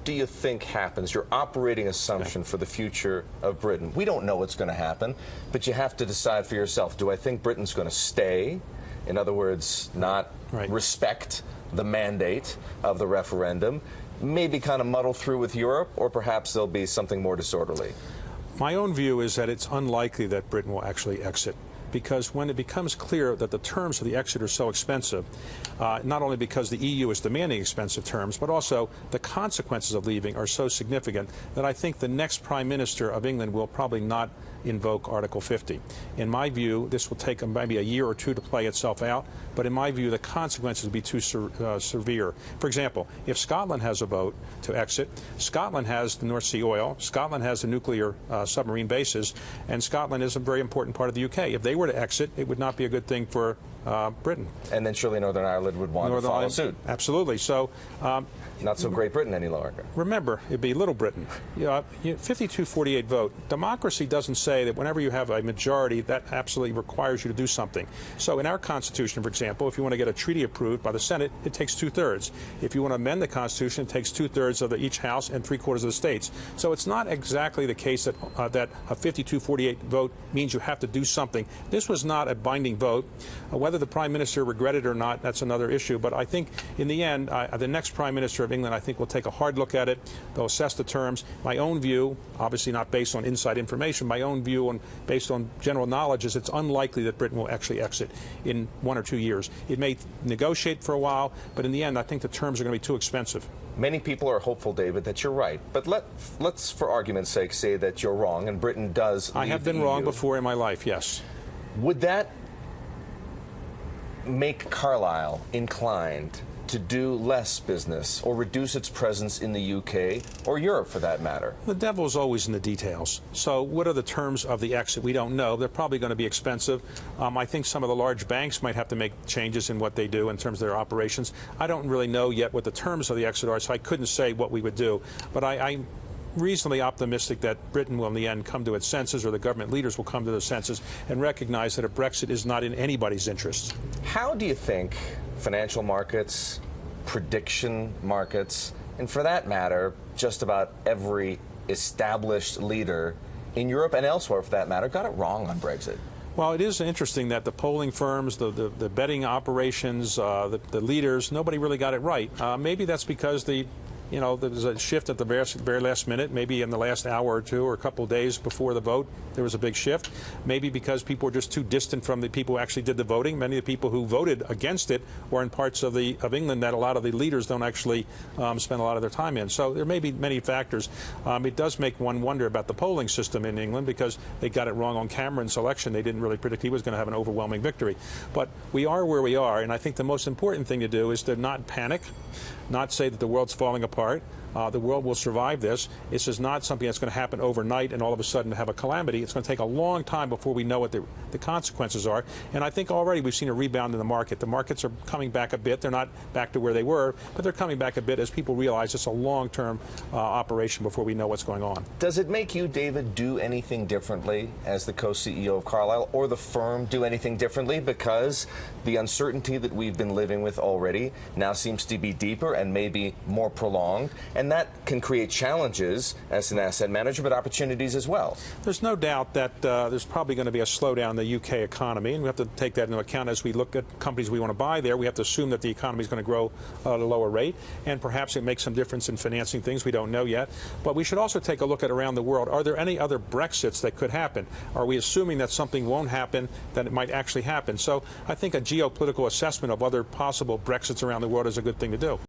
do you think happens, your operating assumption for the future of Britain? We don't know what's going to happen, but you have to decide for yourself. Do I think Britain's going to stay? In other words, not respect the mandate of the referendum, maybe kind of muddle through with Europe, or perhaps there'll be something more disorderly? My own view is that it's unlikely that Britain will actually exit, because when it becomes clear that the terms of the exit are so expensive, not only because the EU is demanding expensive terms, but also the consequences of leaving are so significant that I think the next Prime Minister of England will probably not invoke Article 50. In my view, this will take maybe a year or two to play itself out, but in my view, the consequences will be too severe. For example, if Scotland has a vote to exit, Scotland has the North Sea oil, Scotland has the nuclear submarine bases, and Scotland is a very important part of the UK. If they were to exit, it would not be a good thing for Britain. And then surely Northern Ireland would want to follow suit. Absolutely. So, not so Great Britain any longer. Remember, it'd be Little Britain. 52-48 vote. Democracy doesn't say that whenever you have a majority, that absolutely requires you to do something. So in our Constitution, for example, if you want to get a treaty approved by the Senate, it takes 2/3. If you want to amend the Constitution, it takes 2/3 of each House and 3/4 of the states. So it's not exactly the case that that a 52-48 vote means you have to do something. This was not a binding vote. Whether the Prime Minister regretted it or not, that's another issue. But I think in the end, the next Prime Minister of England, I think, will take a hard look at it. They'll assess the terms. My own view, obviously not based on inside information, my own view and based on general knowledge is it's unlikely that Britain will actually exit in 1 or 2 years. It may negotiate for a while, but in the end, I think the terms are going to be too expensive. Many people are hopeful, David, that you're right. But let's, for argument's sake, say that you're wrong and Britain does leave I have been the wrong EU. before in my life, yes. Would that make Carlyle inclined to do less business or reduce its presence in the UK or Europe, for that matter? The devil is always in the details. So what are the terms of the exit? We don't know. They're probably going to be expensive. I think some of the large banks might have to make changes in what they do in terms of their operations. I don't really know yet what the terms of the exit are, so I couldn't say what we would do. But I'm reasonably optimistic that Britain will in the end come to its senses, or the government leaders will come to their senses and recognize that a Brexit is not in anybody's interests. How do you think financial markets, prediction markets, and for that matter, just about every established leader in Europe and elsewhere, for that matter, got it wrong on Brexit? Well, it is interesting that the polling firms, the betting operations, the leaders, nobody really got it right. Maybe that's because there's a shift at the very last minute, maybe in the last hour or two or a couple of days before the vote, there was a big shift. Maybe because people were just too distant from the people who actually did the voting. Many of the people who voted against it were in parts of England that a lot of the leaders don't actually spend a lot of their time in. So there may be many factors. It does make one wonder about the polling system in England, because they got it wrong on Cameron's election. They didn't really predict he was going to have an overwhelming victory. But we are where we are, and I think the most important thing to do is to not panic, not say that the world's falling apart. The world will survive this. This is not something that's going to happen overnight and all of a sudden have a calamity. It's going to take a long time before we know what the consequences are. And I think already we've seen a rebound in the market. The markets are coming back a bit. They're not back to where they were, but they're coming back a bit as people realize it's a long-term operation before we know what's going on. Does it make you, David, do anything differently as the co-CEO of Carlyle, or the firm do anything differently, because the uncertainty that we've been living with already now seems to be deeper and maybe more prolonged? And that can create challenges as an asset manager, but opportunities as well. There's no doubt that there's probably going to be a slowdown in the UK economy, and we have to take that into account as we look at companies we want to buy there. We have to assume that the economy is going to grow at a lower rate, and perhaps it makes some difference in financing things. We don't know yet. But we should also take a look at around the world. Are there any other Brexits that could happen? Are we assuming that something won't happen, that it might actually happen? So I think a geopolitical assessment of other possible Brexits around the world is a good thing to do.